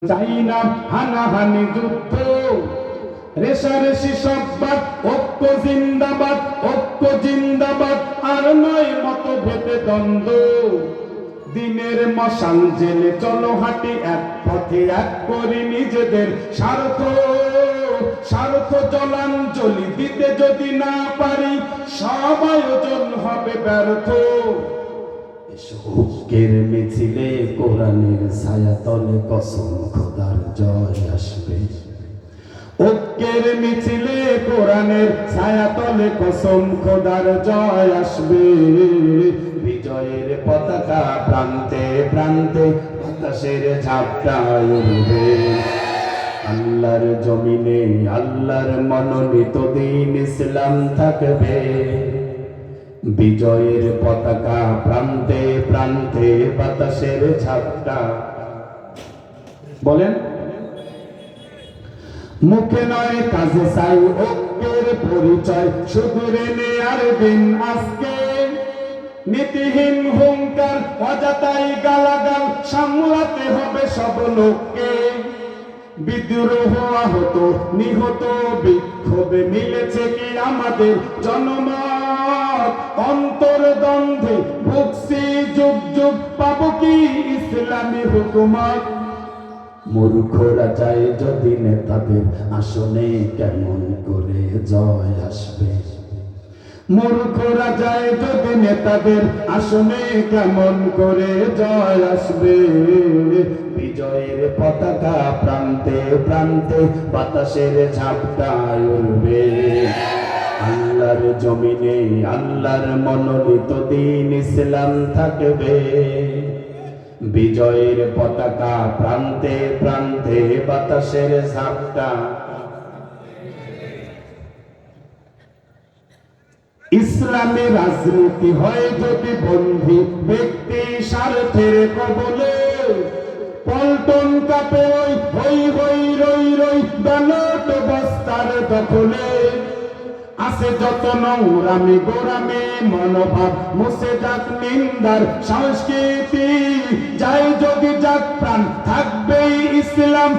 চাই না হানাহানি যুদ্ধ, রেশারেশি সব্বাদ, ঐক্য জিন্দাবাদ, ঐক্য জিন্দাবাদ, আর নয় মতভেদে দ্বন্দ্ব। দিনের মশাল জেলে চলো হাঁটি এক পথে, এক করি নিজেদের স্বার্থ। স্বার্থ জলাঞ্জলি দিতে যদি না পারি, সব আয়োজন হবে ব্যর্থ। ঐক্যের মিছিলে কোরআনের ছায়া তলে কসম খোদার জয় আসবে। ঐক্যের মিছিলে কোরআনের ছায়া তলে কসম খোদার জয় আসবে। বিজয়ের পতাকা প্রান্তে প্রান্তে বাতাসের ঝাপটায় উড়বে। আল্লাহর জমিনে আল্লাহর মনোনীত দ্বীন ইসলাম থাকবে। বিজয়ের পতাকা প্রান্তে প্রান্তে বাতাসের ঝাপটা। বলেন, মুখে নয় কাজে চাই ঐক্যের পরিচয়, শুধু রেনে আর দিন আজকে। নীতিহীন হুঙ্কার অযথাই গালাগাল সামলাতে হবে সব লোককে। বিদ্রোহ আহত নিহত বিক্ষোভে মিলেছে কি আমাদের জনমত? অন্তর্দ্বন্দ্বে ভুগছি যুগ যুগ, পাবো কি ইসলামী হুকুমত? মূর্খরা চায় যদি নেতাদের আসনে কেমন করে জয় আসবে। মূর্খরা যায় যদি নেতাদের আসনে কেমন করে জয় আসবে। বিজয়ের পতাকা প্রান্তে প্রান্তে বাতাসের ঝাপটায় উড়বে। আল্লাহর জমিনে আল্লাহর মনোনীত দ্বীন ইসলাম থাকবে। বিজয়ের পতাকা প্রান্তে প্রান্তে বাতাসের ঝাপটা। ইসলামী রাজনীতি হয় যদি বন্দী ব্যক্তি স্বার্থের কবলে। পল্টন কাপে ওই হই হই রই রই ব্যালট বস্তার দখলে। আছে যত নোংরামি গোরামি মনোভাব, মুছে যাক নিন্দার সংস্কৃতি। যাই যদি যাক প্রাণ, থাকবেই ইসলাম